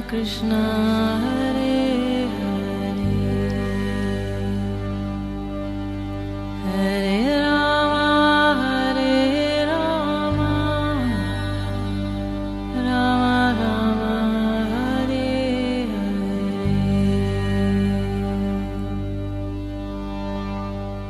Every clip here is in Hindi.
कृष्णा हरे हरे राम राम राम हरे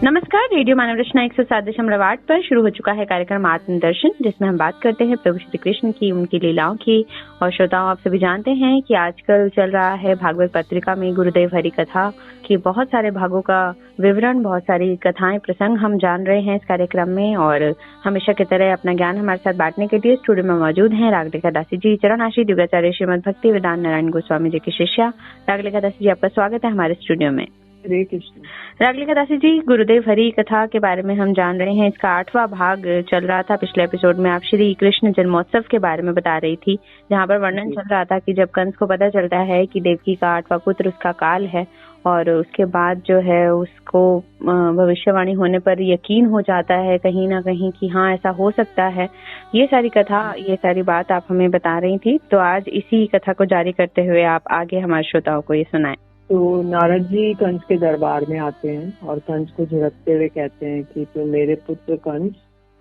नमस्कार। रेडियो मानव रचना 107.8 पर शुरू हो चुका है कार्यक्रम आत्मदर्शन, जिसमें हम बात करते हैं प्रभु श्री कृष्ण की, उनकी लीलाओं की। और श्रोताओं, आप सभी जानते हैं कि आजकल चल रहा है भागवत पत्रिका में गुरुदेव हरि कथा की बहुत सारे भागों का विवरण, बहुत सारी कथाएं, प्रसंग हम जान रहे हैं इस कार्यक्रम में। और हमेशा की तरह अपना ज्ञान हमारे साथ बांटने के लिए स्टूडियो में मौजूद हैं रागलेखा दासी जी, चरण आशीष युगाचार्य श्रीमद भक्ति वेदांत नारायण गोस्वामी जी की शिष्या। रागलेखा दासी जी, आपका स्वागत है हमारे स्टूडियो में। हरे कृष्ण। रागलेखा दासी जी, गुरुदेव हरि कथा के बारे में हम जान रहे हैं। इसका 8वां भाग चल रहा था। पिछले एपिसोड में आप श्री कृष्ण जन्मोत्सव के बारे में बता रही थी, जहाँ पर वर्णन चल रहा था कि जब कंस को पता चलता है कि देवकी का 8वां पुत्र उसका काल है, और उसके बाद जो है उसको भविष्यवाणी होने पर यकीन हो जाता है कहीं ना कहीं कि हाँ ऐसा हो सकता है। ये सारी कथा, ये सारी बात आप हमें बता रही थी। तो आज इसी कथा को जारी करते हुए आप आगे हमारे श्रोताओं को ये सुनाएं। तो नारद जी कंस के दरबार में आते हैं और कंस को झिड़कते हुए कहते हैं कि तुम मेरे पुत्र कंस,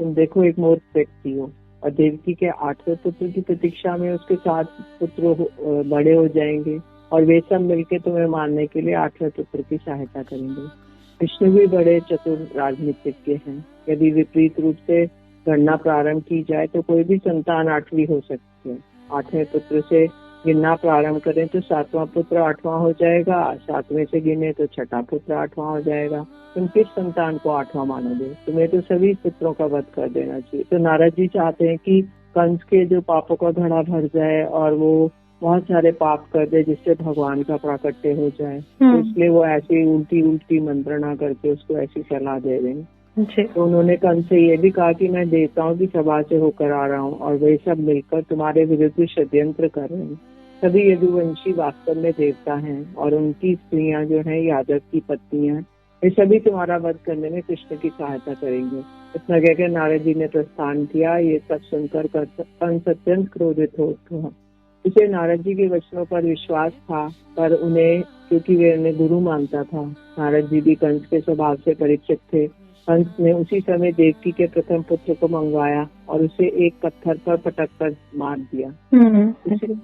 तुम देखो एक मूर्ख व्यक्ति हो, और देवकी के 8वें पुत्र की प्रतीक्षा में उसके 7 पुत्र बड़े हो जाएंगे और वे सब मिलकर तुम्हें मारने के लिए 8वें पुत्र की सहायता करेंगे। कृष्ण भी बड़े चतुर राजनीतिज्ञ हैं। यदि विपरीत रूप से गणना प्रारंभ की जाए तो कोई भी संतान 8वीं हो सकती है। 8वें पुत्र से गिनना प्रारंभ करें तो 7वां पुत्र 8वां हो जाएगा, 7वें से गिने तो 6ठा पुत्र 8वां हो जाएगा। तुम किस संतान को 8वां मानोगे? तुम्हें तो सभी पुत्रों का वध कर देना चाहिए। तो नारद जी चाहते हैं कि कंस के जो पापों का घड़ा भर जाए और वो बहुत सारे पाप कर दे जिससे भगवान का प्राकट्य हो जाए। तो इसलिए वो ऐसी उल्टी मंत्रणा करके उसको ऐसी सलाह दे रहे हैं। तो उन्होंने कंस से ये भी कहा कि मैं देवताओं की सभा से होकर आ रहा हूँ और वे सब मिलकर तुम्हारे विरुद्ध षड्यंत्र कर रहे हैं। सभी यदुवंशी वास्तव में देवता हैं और उनकी स्त्रियां जो हैं यादव की पत्नियां, ये सभी तुम्हारा वध करने में कृष्ण की सहायता करेंगे। इतना कहकर नारद जी ने प्रस्थान किया। ये सब सुनकर कंस अत्यंत क्रोधित हो उठा। उसे नारद जी के वचनों पर विश्वास था, पर उन्हें क्योंकि वे उन्हें गुरु मानता था, नारद जी भी कंस के स्वभाव से परिचित थे। कंस ने उसी समय देवकी के प्रथम पुत्र को मंगवाया और उसे एक पत्थर पर पटक कर मार दिया।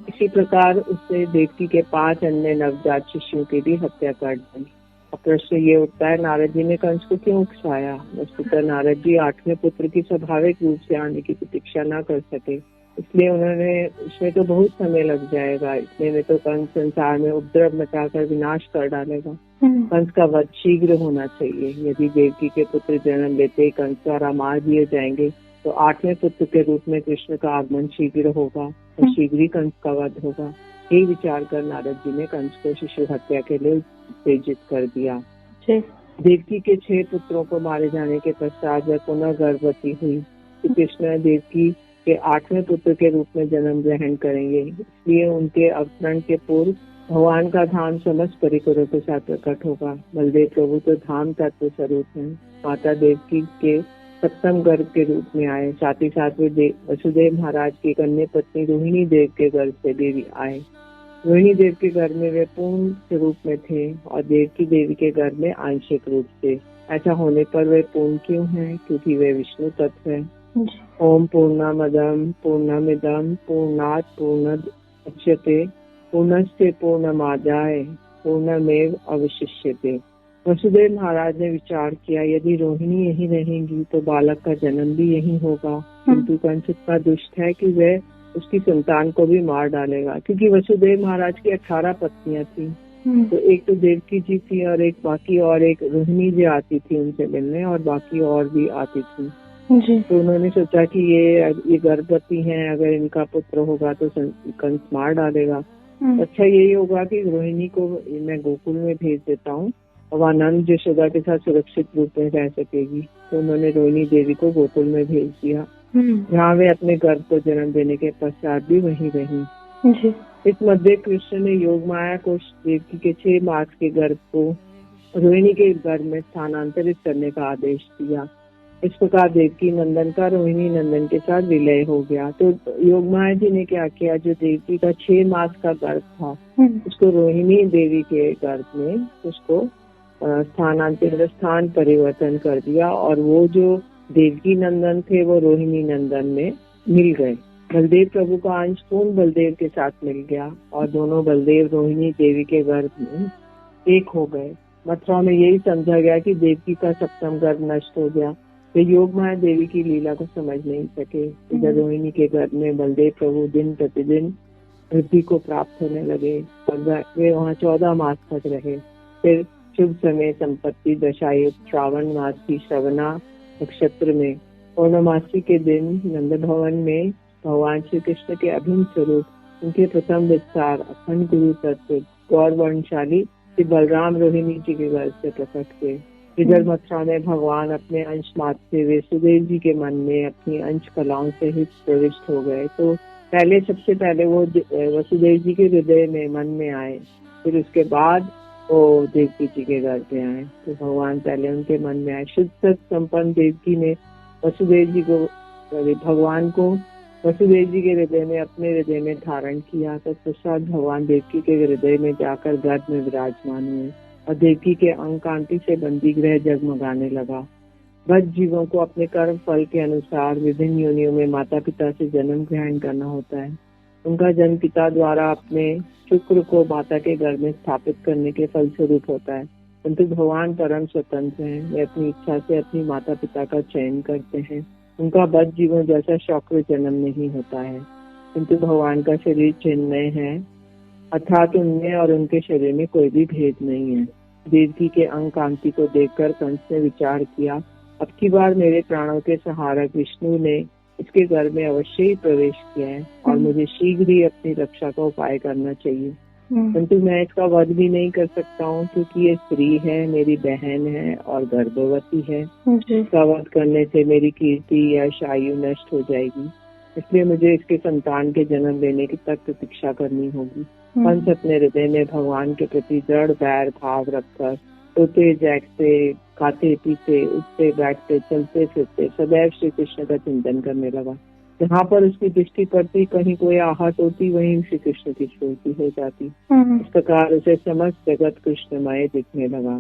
इसी प्रकार उसने देवकी के 5 अन्य नवजात शिशुओं की भी हत्या कर दी। अब प्रश्न ये उठता है, नारद जी ने कंस को क्यों उकसाया? वस्तुतः नारद जी 8वें पुत्र की स्वाभाविक रूप से आने की प्रतीक्षा न कर सके, इसलिए उन्होंने इसमें तो बहुत समय लग जाएगा, इसलिए में तो कंस संसार में उपद्रव मचाकर विनाश कर डालेगा। कंस का वध शीघ्र होना चाहिए। यदि देवकी के पुत्र जन्म लेते ही कंस द्वारा मार दिए जाएंगे तो 8वें पुत्र के रूप में कृष्ण का आगमन शीघ्र होगा और शीघ्र ही कंस का वध होगा। यही विचार कर नारद जी ने कंस को शिशु हत्या के लिए उत्तेजित कर दिया। देवकी के 6 पुत्रों को मारे जाने के पश्चात वह पुनः गर्भवती हुई। कृष्ण देवकी के 8वें पुत्र के रूप में जन्म ग्रहण करेंगे, इसलिए उनके अवतरण के पूर्व भगवान का धाम समस्त परिकरों के साथ प्रकट होगा। बलदेव प्रभु तो धाम तत्व स्वरूप हैं। माता देवकी के 7वें गर्भ के रूप में आए। साथ ही साथ वे वसुदेव महाराज की कन्या पत्नी रोहिणी देव के गर्भ से भी आए। रोहिणी देव के गर्भ में वे पूर्ण स्वरूप में थे और देवकी देवी के गर्भ में आंशिक रूप से। ऐसा होने पर वे पूर्ण क्यों हैं? क्योंकि वे विष्णु तत्व है। ओम पूर्णमदं पूर्णमिदं पूर्णात् पूर्णमुदच्यते पूर्णस्य पूर्णमादाय पूर्णमेव अवशिष्यते। वसुदेव महाराज ने विचार किया, यदि रोहिणी यहीं रहेंगी तो बालक का जन्म भी यहीं होगा, किंतु कंस इतना दुष्ट है कि वह उसकी संतान को भी मार डालेगा। क्योंकि वसुदेव महाराज की 18 पत्नियां थी, तो एक तो देवकी जी थी और एक बाकी और एक रोहिणी जी आती थी उनसे मिलने, और बाकी और भी आती थी। तो उन्होंने सोचा कि ये गर्भवती हैं, अगर इनका पुत्र होगा तो कंस मार डालेगा। अच्छा यही होगा कि रोहिणी को मैं गोकुल में भेज देता हूँ और वहाँ नंद यशोदा के साथ सुरक्षित रूप में रह सकेगी। तो उन्होंने रोहिणी देवी को गोकुल में भेज दिया, जहाँ वे अपने गर्भ को जन्म देने के पश्चात भी वहीं रही। इस मध्य कृष्ण ने योग माया को देवकी के 6 मास के गर्भ को रोहिणी के गर्भ में स्थानांतरित करने का आदेश दिया। इस प्रकार देवकी नंदन का रोहिणी नंदन के साथ विलय हो गया। तो योगमाया जी ने क्या किया, जो देवकी का 6 मास का गर्भ था उसको रोहिणी देवी के गर्भ में उसको स्थान परिवर्तन कर दिया और वो जो देवकी नंदन थे वो रोहिणी नंदन में मिल गए। बलदेव प्रभु का अंश पूर्ण बलदेव के साथ मिल गया और दोनों बलदेव रोहिणी देवी के गर्भ में एक हो गए। मथुरा में यही समझा गया कि देवकी का सप्तम गर्भ नष्ट हो गया। वे योगमाया देवी की लीला को समझ नहीं सके। इधर रोहिणी के गर्भ में बलदेव प्रभु दिन प्रतिदिन वृद्धि को प्राप्त होने लगे और वे वहाँ 14 मास तक रहे। फिर शुभ समय संपत्ति दशायुक्त श्रावण मास की श्रवणा नक्षत्र में पूर्णमासी के दिन नंद भवन में भगवान श्री कृष्ण के अभिन्न स्वरूप उनके प्रथम विस्तार अखंड गुरु तत्व गौरवशाली श्री बलराम रोहिणी जी के गर्भ से प्रकट हुए। इधर मथुरा में भगवान अपने अंश मात्र से वसुदेव जी के मन में अपनी अंश कलाओं से ही प्रविष्ट हो गए। तो सबसे पहले वो वसुदेव जी के हृदय में मन में आए, फिर उसके बाद वो देवकी जी के घर पे आए। तो भगवान पहले उनके मन में आए। शुद्ध सत संपन्न देवकी ने वसुदेव जी को भगवान को वसुदेव जी के हृदय में अपने हृदय में धारण किया। तत्पश्चात भगवान देवकी के हृदय में जाकर गर्भ में विराजमान हुए और देवकी के अंग कांति से बंदी ग्रह जगमगाने लगा। बद्ध जीवों को अपने कर्म फल के अनुसार विभिन्न योनियों में माता पिता से जन्म ग्रहण करना होता है। उनका जन्म पिता द्वारा अपने शुक्र को माता के गर्भ में स्थापित करने के फलस्वरूप होता है, किंतु भगवान परम स्वतंत्र हैं। वे अपनी इच्छा से अपनी माता पिता का चयन करते हैं। उनका बद्ध जीवों जैसा शौक्र जन्म नहीं होता है, किंतु भगवान का शरीर चिन्मय है, अर्थात उनमें और उनके शरीर में कोई भी भेद नहीं है। देवकी के अंग कांति को देखकर कंस ने विचार किया, अब की बार मेरे प्राणों के सहारक विष्णु ने इसके गर्भ में अवश्य ही प्रवेश किया है और मुझे शीघ्र ही अपनी रक्षा का उपाय करना चाहिए, परंतु मैं इसका वध भी नहीं कर सकता हूँ क्योंकि ये स्त्री है, मेरी बहन है और गर्भवती है। इसका वध करने से मेरी कीर्ति यश आयु नष्ट हो जाएगी, इसलिए मुझे इसके संतान के जन्म लेने की तक प्रतीक्षा करनी होगी। कंस अपने हृदय में भगवान के प्रति दृढ़ बैर भाव रखकर सोते जागते खाते पीते उठते बैठते चलते फिरते सदैव श्री कृष्ण का चिंतन करने लगा। जहाँ पर उसकी दृष्टि पड़ती कहीं कोई आहत होती वहीं श्री कृष्ण की स्मृति हो जाती। इस प्रकार उसे समस्त जगत कृष्णमय दिखने लगा।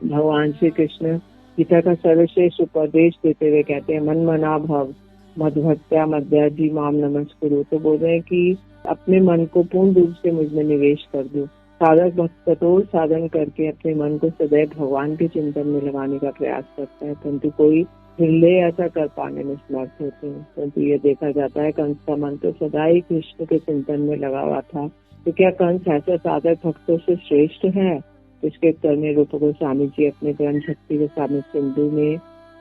भगवान श्री कृष्ण गीता का सर्वश्रेष्ठ उपदेश देते हुए कहते हैं, मन मना भव मधुभक्त्या मध्याजी माम नमस्कुरु। तो बोल रहे हैं कि अपने मन को पूर्ण रूप से मुझ में निवेश कर दो। साधक भक्त कठोर साधन करके अपने मन को सदैव भगवान के चिंतन में लगाने का प्रयास करता है, परंतु कोई विरले ऐसा कर पाने में समर्थ होते हैं। परंतु ये देखा जाता है कंस का मन तो सदा ही कृष्ण के चिंतन में लगा हुआ था। तो क्या कंस ऐसा साधक भक्तों से श्रेष्ठ है? इसके उत्तर में रूप गोस्वामी जी अपने ग्रंथ शक्ति के सामने सिंधु में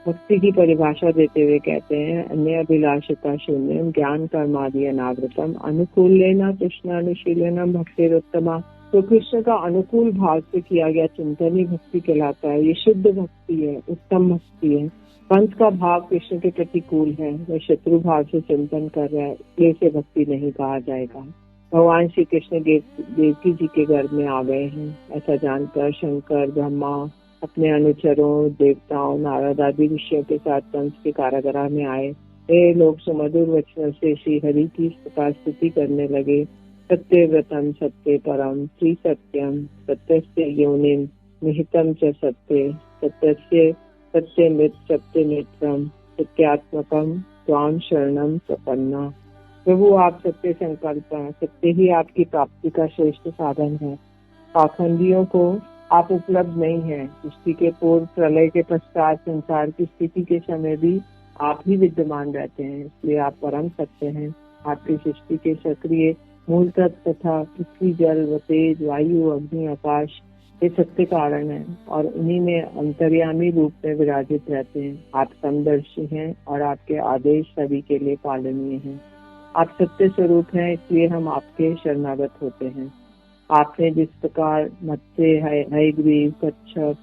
भक्ति की परिभाषा देते हुए कहते हैं, अन्य अभिलाषिता शून्यम ज्ञान कर्मादि अनावृतम अनुकूल लेना कृष्णानुशीलनम भक्तिरोत्तमा। तो कृष्ण का अनुकूल भाव से किया गया चिंतन ही भक्ति कहलाता है। ये शुद्ध भक्ति है, उत्तम भक्ति है। कंस का भाव कृष्ण के प्रतिकूल है, वह शत्रु भाव से चिंतन कर रहा है, इसलिए इसे भक्ति नहीं कहा जाएगा। भगवान श्री कृष्ण देवकी जी के गर्भ में आ गए हैं। ऐसा जानकर शंकर ब्रह्मा अपने अनुचरों देवताओं नारद आदि ऋषियों के साथ कंस के कारागृह में आए। वे लोग सुमधुर वचनों से श्री हरि की प्रकार स्तुति करने लगे। सत्य व्रतम सत्य परम श्री सत्यम सत्यस्य योनिम निहितम च सत्य सत्यस्य सत्यमित सत्यमित्रम सत्यात्मकम त्वाम शरणम प्रपन्ना। प्रभु आप सत्य संकल्प हैं, सत्य ही आपकी प्राप्ति का श्रेष्ठ साधन है। पाखंडियों को आप उपलब्ध नहीं है। सृष्टि के पूर्व प्रलय के पश्चात संसार की स्थिति के समय भी आप ही विद्यमान रहते हैं, इसलिए आप परम सत्य हैं। आपकी सृष्टि के सक्रिय मूल तत्व तथा पृथ्वी जल व तेज वायु अग्नि आकाश ये सत्य कारण है और उन्हीं में अंतर्यामी रूप में विराजित रहते हैं। आप समदर्शी हैं और आपके आदेश सभी के लिए पालनीय हैं। आप सत्य स्वरूप हैं, इसलिए हम आपके शरणागत होते हैं। आपने जिस प्रकार मत्स्य हयग्रीव कच्छप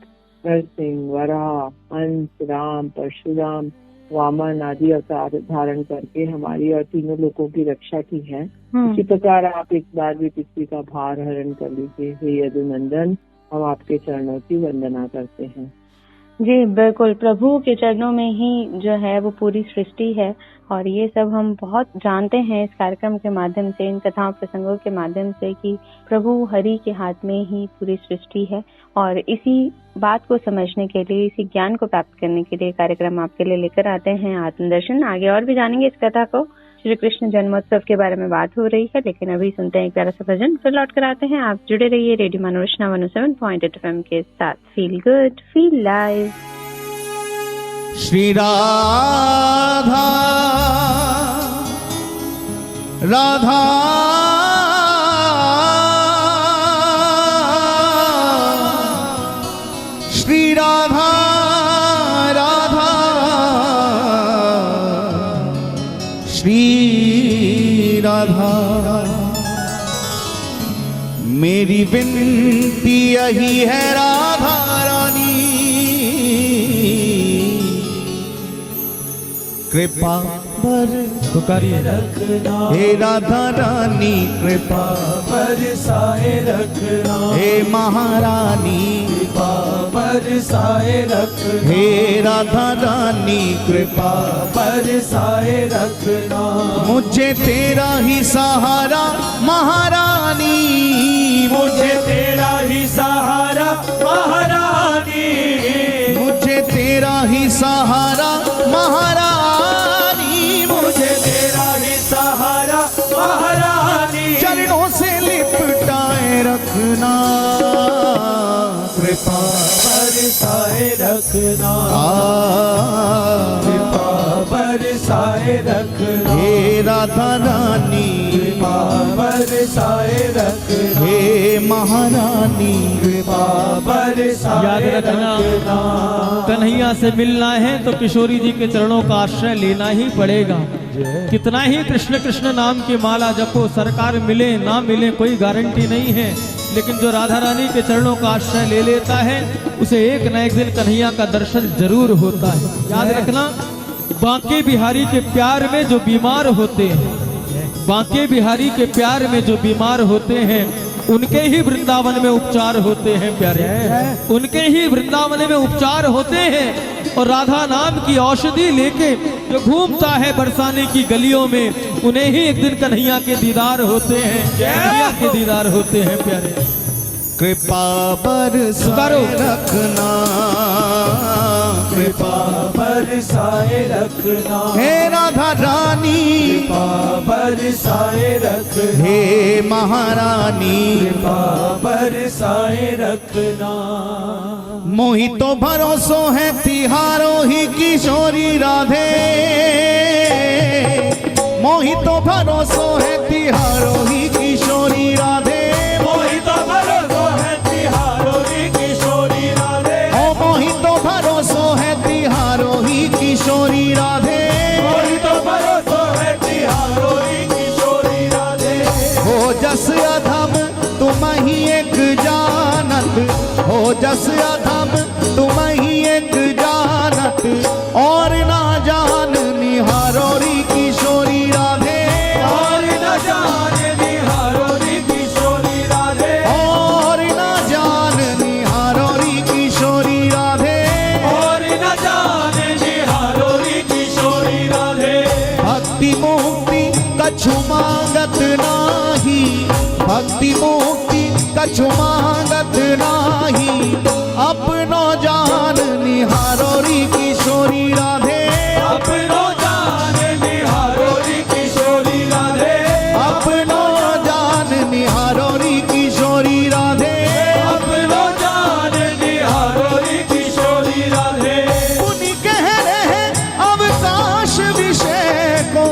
नरसिंह वराह हंस राम परशुराम वामन आदि अवतार धारण करके हमारी और तीनों लोगों की रक्षा की है, इसी प्रकार आप एक बार भी पृथ्वी का भार हरण कर लीजिए। हे यदुनंदन, हम आपके चरणों की वंदना करते हैं। जी बिल्कुल, प्रभु के चरणों में ही जो है वो पूरी सृष्टि है और ये सब हम बहुत जानते हैं इस कार्यक्रम के माध्यम से, इन कथाओं प्रसंगों के माध्यम से कि प्रभु हरि के हाथ में ही पूरी सृष्टि है। और इसी बात को समझने के लिए, इसी ज्ञान को प्राप्त करने के लिए कार्यक्रम आपके लिए लेकर आते हैं आत्मदर्शन। आगे और भी जानेंगे इस कथा को, श्री कृष्ण जन्मोत्सव के बारे में बात हो रही है, लेकिन अभी सुनते हैं एक प्यारा सा भजन, फिर लौट कर आते हैं। आप जुड़े रहिए रेडियो मनोरचना 107.8 FM के साथ। Feel good, feel live. Shri Radha Radha Shri Radha Radha Shri Radha. मेरी विनती यही है राधा रानी, कृपा पुकारिए रखना हे राधा रानी, कृपा बरसाए रखना हे महारानी, कृपा बरसाए रखना हे राधा रानी, कृपा बरसाए रखना। मुझे तेरा ही सहारा महारानी, मुझे तेरा ही सहारा महारानी, मुझे तेरा ही सहारा महारानी, मुझे तेरा ही सहारा महारानी। चरणों से लिपटाए रखना, कृपा बरसाए रखना कृपा बरसाए रखना हे राधा रानी, कृपा बरसाए रखना हे महारानी, कृपा बरसाए याद रखना, कन्हैया से मिलना है तो किशोरी जी के चरणों का आश्रय लेना ही पड़ेगा। कितना ही कृष्ण कृष्ण नाम की माला जपो, सरकार मिले ना मिले कोई गारंटी नहीं है, लेकिन जो राधा रानी के चरणों का आश्रय ले लेता है उसे एक न एक दिन कन्हैया का दर्शन जरूर होता है। याद रखना, बांके बिहारी के प्यार में जो बीमार होते हैं, बांके बिहारी के प्यार में जो बीमार होते हैं, उनके ही वृंदावन में उपचार होते हैं प्यारे, उनके ही वृंदावन में उपचार होते हैं। और राधा नाम की औषधि लेके जो घूमता है बरसाने की गलियों में, उन्हें ही एक दिन कन्हैया के दीदार होते हैं, कन्हैया के दीदार होते हैं प्यारे। कृपा बरसाए रखना, कृपा बरसाए रखना हे राधा रानी, कृपा बरसाए रखना हे महारानी, कृपा बरसाए रखना। मोहि तो भरोसो है तिहारो ही किशोरी राधे, मोहि तो भरोसो है तिहारो ही किशोरी राधे, मोहि तो भरोसो है तिहारो ही किशोरी राधे, ओ मोहि तो भरोसो है तिहारो ही किशोरी राधे, मोहि तो भरोसो है तिहारो ही किशोरी राधे। हो जस अधम तुम ही एक जानत, हो जस अधम तुम ही एक जानत, और ना जान निहारोरी किशोरी राधे, और न जाने निहारोरी किशोरी राधे, और ना जान निहारोरी किशोरी राधे, और न जाने निहारोरी किशोरी राधे। भक्ति मुक्ति कछु मांगत नाही, भक्ति मुक्ति कछु मांगत नाही, अपनो जान निहारोरी किशोरी राधे, अपनो जाने निहारोरी किशोरी राधे, अपनो जान निहारोरी किशोरी राधे, अपनो जाने निहारोरी किशोरी राधे। मुनि कह रहे अवकाश विषय को,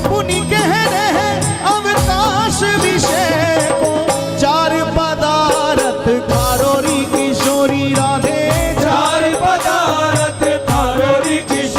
मुनि कह रहे अवकाश विषय को, चार पदार्थ खारोरी किशोरी राधे, चार पदार्थ खारोरी किशोरी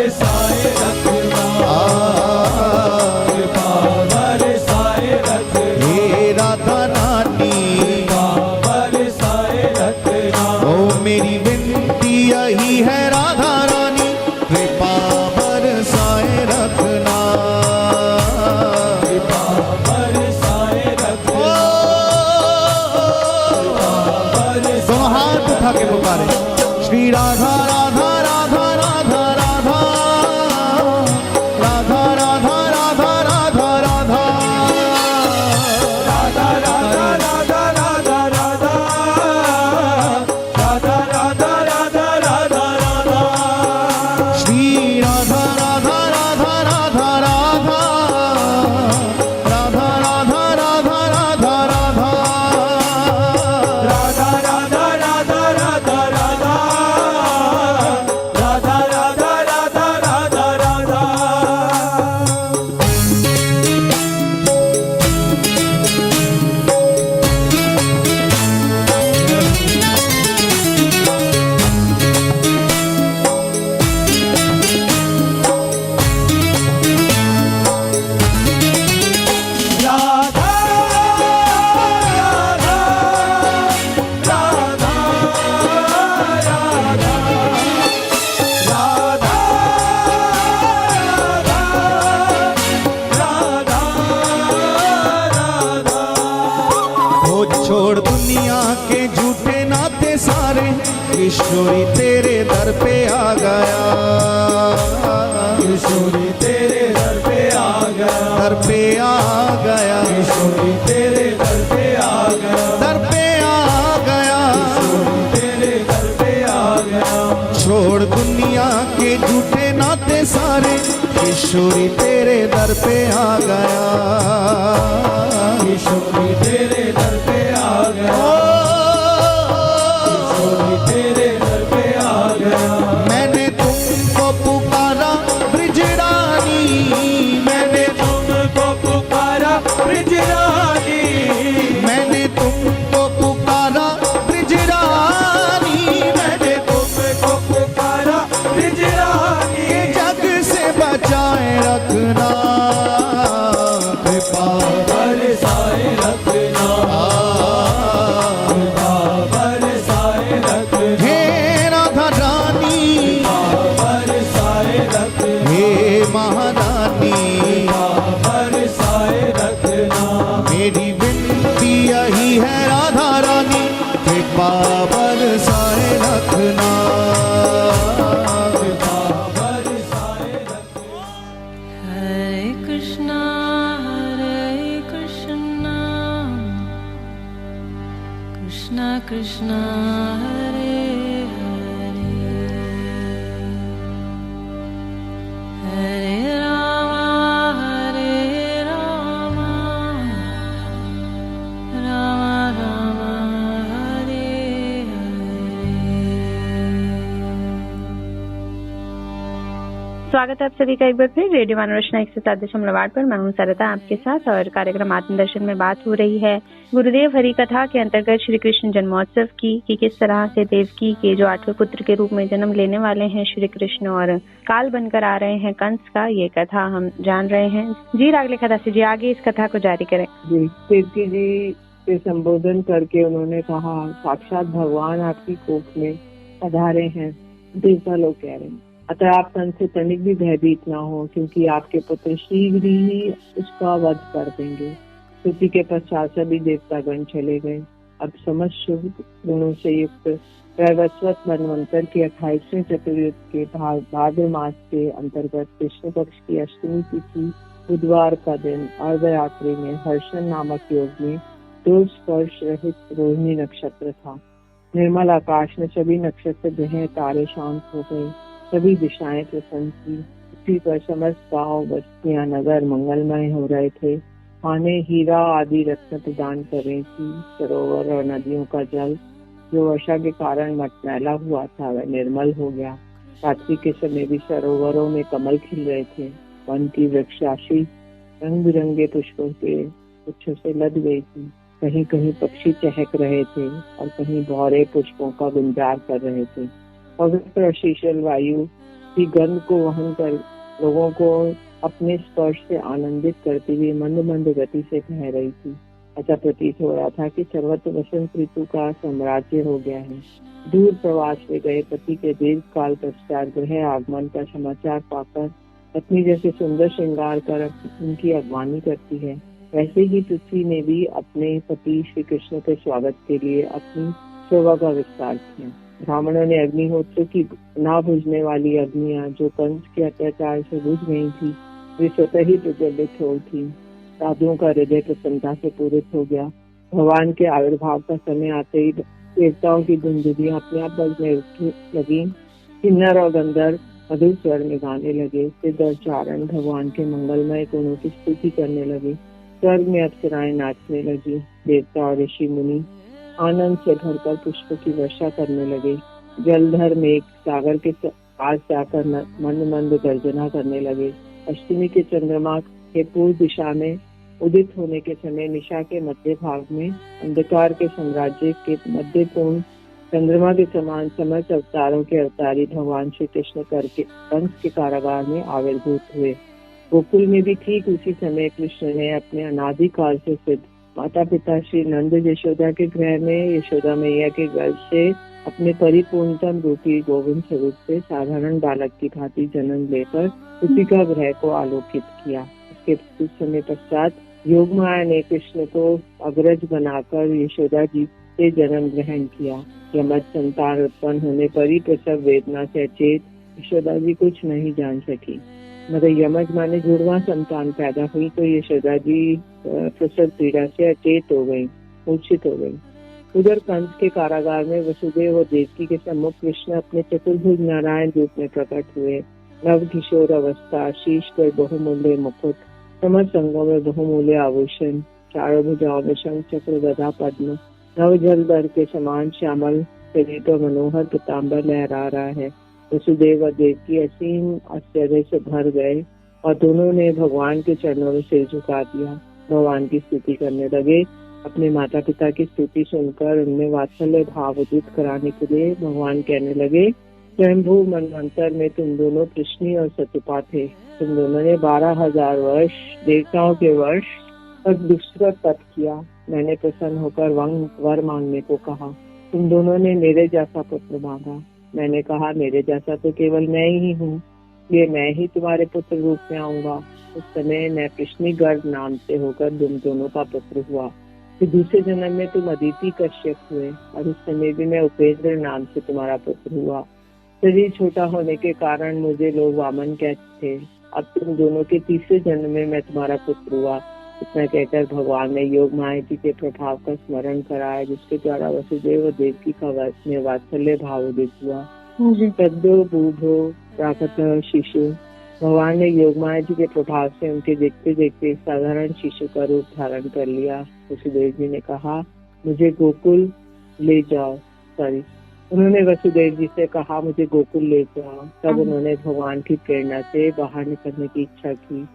बरसाए रखना, कृपा बरसाए रखना, हे राधा रानी कृपा बरसाए रखना, ओ मेरी विनती यही है राधा रानी, कृपा बरसाए रखना। कृपा बरसाए रखना, दोनों हाथ उठा के पुकारे श्री राधा राधा राधा राधा राधा राधा राधा राधा राधा राधा राधा राधा राधा राधा राधा, राधा राधा राधा राधा राधा, श्री राधा राधा राधा राधा राधा राधा राधा राधा राधा राधा राधा राधा राधा राधा राधा, राधा राधा राधा राधा राधा। राधा राधा राधा राधा, राधा राधा राधा। हो छोड़ दुनिया के झूठे नाते सारे, किशोरी तेरे दर पे आ गया, किशोरी तेरे दर पे आ गया, दर पे आ गया, किशोरी तेरे दर पे आ गया, दर पे आ गया। तेरे दर पे आ गया। छोड़ दुनिया के झूठे नाते सारे, किशोरी तेरे दर पे आ गया, किशोरी तेरे दर पे आ गया, किशोरी तेरे दर पे आ गया। मैंने तुमको पुकारा ब्रिजरानी, मैंने तुमको पुकारा ब्रिजरानी, मैंने तुमको पुकारा ब्रिजरानी, मैंने तुमको पुकारा ब्रिजरानी, के जग से बचाए रखना, कृपा बरसाए रखना, कृपा बरसाए रखना, हे राधा रानी, बरसाए रखना, हे महारानी, बरसाए रखना, मेरी विनती यही है राधा रानी, कृपा बरसाए रखना। कृपा बरसाए रखना। Hare Krishna, Krishna Krishna, Hare Hare, Hare Rama, Rama Rama, Hare स्वागत है आप सभी का एक बार फिर रेडियो मनोरचना 107.8 पर। मैं हूं सरिता आपके साथ और कार्यक्रम आत्मदर्शन में बात हो रही है गुरुदेव हरि कथा के अंतर्गत श्री कृष्ण जन्मोत्सव की कि किस तरह से देवकी के जो 8वें पुत्र के रूप में जन्म लेने वाले हैं श्री कृष्ण और काल बनकर आ रहे हैं कंस का, ये कथा हम जान रहे हैं। जी रागले कथा से जी आगे इस कथा को जारी करें। जी देवकी जी के संबोधन करके उन्होंने कहा साक्षात भगवान आपकी कोख में पधारे हैं। देवता लोग कह रहे हैं अतः आप कंस से तनिक भी भयभीत न हो, क्योंकि आपके पुत्र शीघ्र ही उसका वध कर देंगे। स्तुति के पश्चात सभी देवतागण चले गए। अब समस्त शुभ गुणों से युक्त वैवस्वत मनवंतर के 28वें चतुर्युग के भाद्र मास के अंतर्गत कृष्ण पक्ष की अष्टमी तिथि बुधवार का दिन अर्धरात्रि में हर्षण नामक योग में दो स्पर्श रहित रोहिणी नक्षत्र था। निर्मल आकाश में सभी नक्षत्र ग्रह तारे शांत हो गए, सभी दिशाएं प्रसन्न थी। पृथ्वी पर समस्त गांव बस्तियां नगर मंगलमय हो रहे थे। खाने हीरा आदि रत्न प्रदान कर रही थी। सरोवर और नदियों का जल जो वर्षा के कारण मटमैला हुआ था वह निर्मल हो गया। रात्रि के समय भी सरोवरों में कमल खिल रहे थे। वन की वृक्षराशि रंग बिरंगे पुष्पों के गुच्छों से लद गई थी। कहीं कहीं पक्षी चहक रहे थे और कहीं भौरे पुष्पों का गुंजार कर रहे थे। पवित्र और शीतल वायु की गंध को वहन कर लोगों को अपने स्पर्श से आनंदित करती हुई मंद मंद गति से बह रही थी। ऐसा प्रतीत हो रहा था कि सर्वत्र वसंत ऋतु का साम्राज्य हो गया है। दूर प्रवास में गए पति के दीर्घ काल पश्चात गृह आगमन का समाचार पाकर पत्नी जैसे सुंदर श्रृंगार कर उनकी अगवानी करती है, वैसे ही पृथ्वी ने भी अपने पति श्री कृष्ण के स्वागत के लिए अपनी शोभा का विस्तार किया। ब्राह्मणों ने अग्निहोत्र की ना बुझने वाली अग्नियां जो कंस के अत्याचार से बुझ गई थी, वे स्वतः ही प्रज्वलित हो उठी। साधुओं का हृदय प्रसन्नता से पूरित हो गया। भगवान के आविर्भाव का समय आते ही देवताओं की धुंधुलियां अपने आप बजने लगी। किन्नर और गंधर्व मधुर स्वर में गाने लगे। सिद्ध और चारण भगवान के मंगलमय गुणों की स्तुति करने लगे। स्वर्ग में अप्सराएं नाचने लगी। देवता और ऋषि मुनि आनंद से भरकर पुष्प की वर्षा करने लगे। जलधर मेघ सागर के पास जाकर मंद मंद गर्जना करने लगे। अष्टमी के चंद्रमा के पूर्व दिशा में उदित होने के समय निशा के मध्य भाग में अंधकार के साम्राज्य के मध्य पूर्ण चंद्रमा के समान समस्त अवतारों के अवतारी भगवान श्री कृष्ण करके कंस के कारागार में आविर्भूत हुए। गोकुल में भी ठीक उसी समय कृष्ण ने अपने अनादिकाल से सिद्ध माता पिता श्री नंद यशोदा के गृह में यशोदा मैया के गर्भ से अपने परिपूर्णतम रूपी गोविंद स्वरूप से साधारण बालक की भांति जन्म लेकर उसी का गृह को आलोकित किया। उसके कुछ समय पश्चात योगमाया ने कृष्ण को अग्रज बनाकर यशोदा जी से जन्म ग्रहण किया। यमज संतान उत्पन्न होने पर ही प्रसव वेदना से अचेत यशोदा जी कुछ नहीं जान सकी। मतलब यमज माने जुड़वा संतान पैदा हुई तो यशोदा जी प्रसव पीड़ा से अचेत हो गई, मूर्छित हो गई। उधर कंस के कारागार में वसुदेव और देवकी के सम्मुख कृष्ण अपने चतुर्भुज नारायण रूप में प्रकट हुए। नव किशोर अवस्था, शीश पर बहुमूल्य मुकुट, समर संगों में बहुमूल्य आभूषण, चारों भुजाओं में शंख चक्र गदा पद्म, नव जल दर के समान श्यामल शरीर पर मनोहर पीताम्बर लहरा रहा है। वसुदेव और देवकी असीम आश्चर्य से भर गए और दोनों ने भगवान के चरणों में सिर झुका दिया। भगवान की स्तुति करने लगे। अपने माता पिता की स्तुति सुनकर उनमें वात्सल्य भाव उदित कराने के लिए भगवान कहने लगे, स्वयंभू मनवंतर में तुम दोनों कृष्णी और सतुपा थे। तुम दोनों ने 12,000 वर्ष देवताओं के वर्ष तक दुष्कृत तप किया। मैंने प्रसन्न होकर वर मांगने को कहा। तुम दोनों ने मेरे जैसा पुत्र मांगा। मैंने कहा मेरे जैसा तो केवल मैं ही हूँ, ये मैं ही तुम्हारे पुत्र रूप में आऊंगा। उस समय मैं कृष्णी गर्भ नाम से होकर तुम दोनों का पुत्र हुआ। फिर दूसरे जन्म में तुम अदिति कश्यप हुए और उस समय भी मैं उपेंद्र नाम से तुम्हारा पुत्र हुआ। शरीर छोटा होने के कारण मुझे लोग वामन कहते थे। अब तुम दोनों के तीसरे जन्म में मैं तुम्हारा पुत्र हुआ। इतना कहकर भगवान ने योग माया जी के प्रभाव का स्मरण कराया, जिसके द्वारा वसुदेव और देवकी का वात्सल्य भाव उदित हुआ। सद्यो बूढ़ो प्राकट शिशु। भगवान ने योग माया जी के प्रभाव से उनके देखते देखते साधारण शिशु का रूप धारण कर लिया। वसुदेव जी ने कहा, मुझे गोकुल ले जाओ। उन्होंने वसुदेव जी से कहा, मुझे गोकुल ले जाओ। तब उन्होंने भगवान की प्रेरणा से बाहर निकलने की इच्छा की।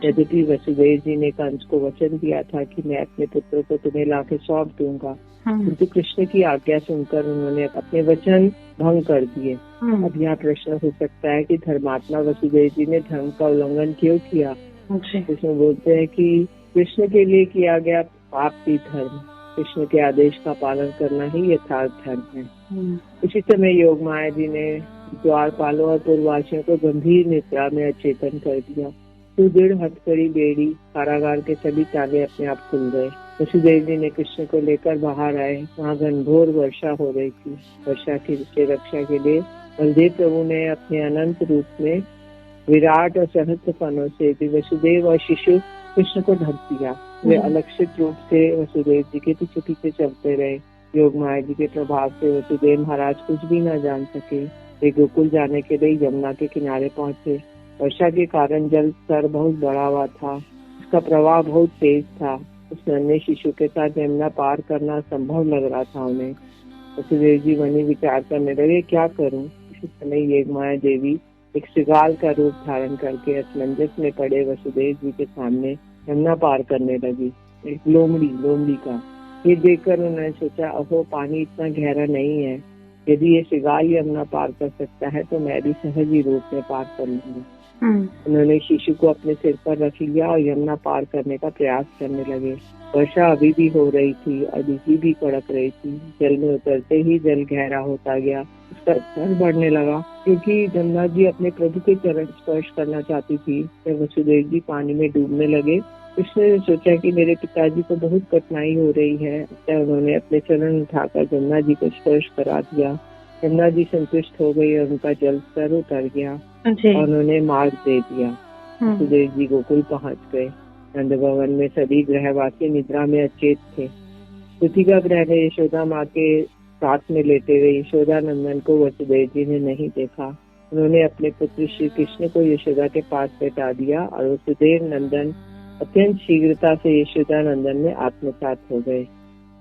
यद्यपि वसुदेव जी ने कंस को वचन दिया था कि मैं अपने पुत्र को तुम्हें लाके सौंप दूंगा, किंतु कृष्ण की आज्ञा सुनकर उन्होंने अपने वचन भंग कर दिए। अब यहाँ प्रश्न हो सकता है कि धर्मात्मा वसुदेव जी ने धर्म का उल्लंघन क्यों किया। इसमें बोलते हैं कि कृष्ण के लिए किया गया पाप भी धर्म, कृष्ण के आदेश का पालन करना ही यथार्थ धर्म है। इसी समय योग माया जी ने द्वारपालों और पूर्ववासियों को गंभीर निद्रा में अचेतन कर दिया। सुदृढ़ हथकड़ी बेड़ी कारागार के सभी ताले अपने आप खुल गए। वसुदेव जी ने कृष्ण को लेकर बाहर आए। वहाँ घनघोर वर्षा हो रही थी। वर्षा की रक्षा के लिए बलदेव प्रभु ने अपने अनंत रूप में विराट और सहस्त्र फनों से भी वसुदेव और शिशु कृष्ण को ढक दिया। वे अलक्षित रूप से वसुदेव जी के पीछे पीछे चलते रहे। योग माया जी के प्रभाव से वसुदेव महाराज कुछ भी न जान सके। वे गोकुल जाने के लिए यमुना के किनारे पहुंचे। वर्षा के कारण जल स्तर बहुत बढ़ा हुआ था। उसका प्रवाह बहुत तेज था। उस नन्हे शिशु के साथ यमुना पार करना संभव लग रहा था उन्हें। वसुदेव जी वही विचार करने लगे, क्या करूं। इसी समय योगमाया देवी एक श्रृगाल का रूप धारण करके असमंजस में पड़े वसुदेव जी के सामने यमुना पार करने लगी। एक लोमड़ी का ये देखकर उन्होंने सोचा, अहो पानी इतना गहरा नहीं है, यदि ये श्रृंगार यमुना पार कर सकता है तो मैं भी सहज ही रूप में पार कर लूंगा। उन्होंने शिशु को अपने सिर पर रख लिया और यमुना पार करने का प्रयास करने लगे। वर्षा अभी भी हो रही थी और बिजली भी कड़क रही थी। जल में उतरते ही जल गहरा होता गया, उसका स्तर बढ़ने लगा। क्योंकि जमुना जी अपने प्रभु के चरण स्पर्श करना चाहती थी, जब वसुदेव जी पानी में डूबने लगे, कृष्ण ने सोचा कि मेरे पिताजी को बहुत कठिनाई हो रही है, अतः उन्होंने अपने चरण उठाकर जमुना जी को स्पर्श करा दिया। जमुना जी संतुष्ट हो गई और उनका जल स्तर उतर गया और उन्होंने मार्ग दे दिया। वसुदेव जी गोकुल पहुंच गए। नंद भवन में सभी ग्रहवासी निद्रा में अचेत थे। कृतिका ग्रह में यशोदा माँ के साथ में लेटे हुए यशोदा नंदन को वसुदेव जी ने नहीं देखा। उन्होंने अपने पुत्र श्री कृष्ण को यशोदा के पास बैठा दिया और वसुदेव नंदन अत्यंत शीघ्रता से यशोदा नंदन में आत्मसात हो गए,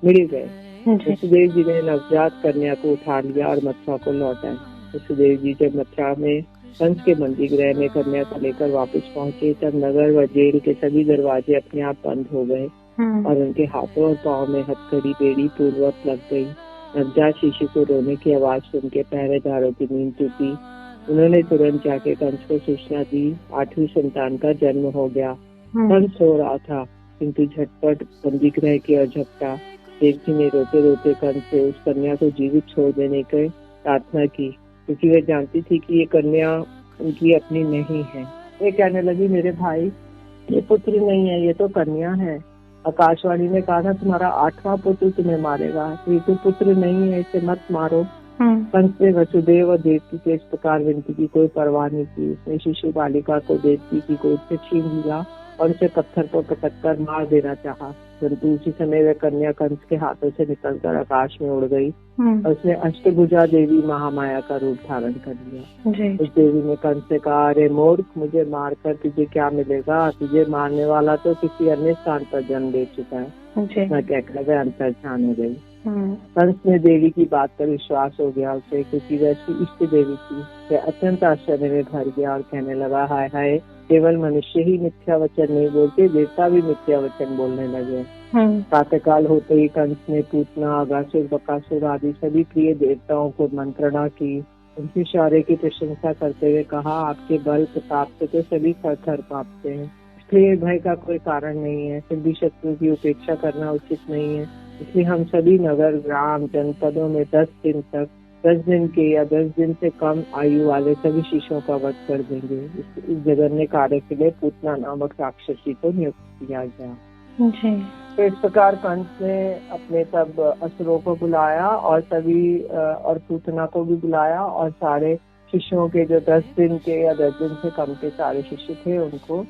मिल गए। वसुदेव जी ने नवजात कन्या को उठा लिया और मथुरा को लौटाया। वसुदेव जी जब मथुरा में कंस के बंदी गृह में कन्या को लेकर वापस पहुंचे, तब नगर व जेल के सभी दरवाजे अपने आप बंद हो गए और उनके हाथों और पाँव में हथकड़ी बेड़ी पूर्वक लग गई। नवजात शिशु को रोने की आवाज सुन के पहरेदारों की नींद टूटी। उन्होंने तुरंत जाके कंस को सूचना दी। 8वीं संतान का जन्म हो गया। कंस सो रहा था, किंतु झटपट बंदी गृह की ओर झपटा। देवकी ने रोते रोते कंस से उस कन्या को जीवित छोड़ देने की प्रार्थना की, क्योंकि वह जानती थी कि ये कन्या उनकी अपनी नहीं है। वे कहने लगी, मेरे भाई, ये पुत्र नहीं है, ये तो कन्या है। आकाशवाणी ने कहा था तुम्हारा 8वां पुत्र तुम्हें मारेगा, ये तो पुत्र नहीं है, इसे मत मारो। कंस ने वसुदेव और देवकी के इस प्रकार विनती की कोई परवाह नहीं की। उसने शिशु बालिका को देवकी की गोद से छीन लिया और उसे पत्थर पर पटक कर मार देना चाहा, परंतु उसी समय वह कन्या कंस के हाथों से निकलकर आकाश में उड़ गई और उसने अष्टभुजा देवी महामाया का रूप धारण कर लिया। उस देवी ने कंस से कहा, अरे मूर्ख, मुझे मारकर तुझे क्या मिलेगा? तुझे मारने वाला तो किसी अन्य स्थान पर जन्म ले चुका है। मैं कहकर वह अंतर्ध्यान हो गई। कंस ने देवी की बात पर विश्वास हो गया उसे, क्योंकि वह उसकी इष्ट देवी थी। वह अत्यंत आश्चर्य में भर गया और कहने लगा, हाय हाय, केवल मनुष्य ही मिथ्या वचन नहीं बोलते, देवता भी मिथ्या वचन बोलने लगे। प्रातःकाल होते ही कंस ने पूतना, अगासुर, बकासुर आदि सभी प्रिय देवताओं को मंत्रणा की। उनके शौर्य की प्रशंसा करते हुए कहा, आपके बल प्रताप से तो सभी थर थर कांपते हैं, इसलिए भय का कोई कारण नहीं है। फिर भी शत्रु की उपेक्षा करना उचित नहीं है, इसलिए हम सभी नगर, ग्राम, जनपदों में 10 दिन के या 10 दिन से कम आयु वाले सभी शिशुओं का वध कर देंगे। इस जघन्य कार्य के लिए पूतना नामक राक्षसी को नियुक्त किया गया। तो इस प्रकार कंस ने अपने सब असुरों को बुलाया और सभी और पूतना को भी बुलाया और सारे शिशुओं के जो 10 दिन के या 10 दिन से कम के सारे शिशु थे उनको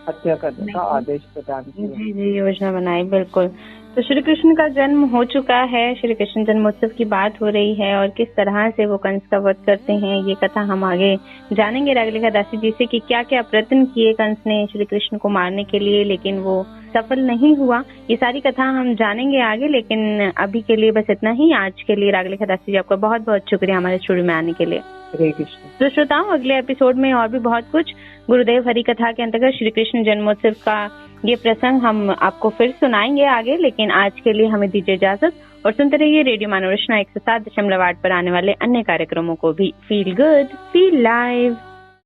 हत्या करने का आदेश प्रदान किया। जी, योजना बनाई। बिल्कुल। तो श्री कृष्ण का जन्म हो चुका है, श्री कृष्ण जन्मोत्सव की बात हो रही है और किस तरह से वो कंस का वध करते हैं, ये कथा हम आगे जानेंगे रागलिका दासी जी से कि क्या क्या प्रयत्न किए कंस ने श्री कृष्ण को मारने के लिए, लेकिन वो सफल नहीं हुआ। ये सारी कथा हम जानेंगे आगे, लेकिन अभी के लिए बस इतना ही। आज के लिए रागलिका दासी जी आपका बहुत बहुत शुक्रिया हमारे स्टूडियो में आने के लिए। हरे कृष्ण। तो श्रोताओं, अगले एपिसोड में और भी बहुत कुछ गुरुदेव हरि कथा के अंतर्गत श्री कृष्ण जन्मोत्सव का ये प्रसंग हम आपको फिर सुनाएंगे आगे, लेकिन आज के लिए हमें दीजिए इजाजत और सुनते रहिए रेडियो मनोरचना 107.8 पर आने वाले अन्य कार्यक्रमों को भी। Feel good, feel live.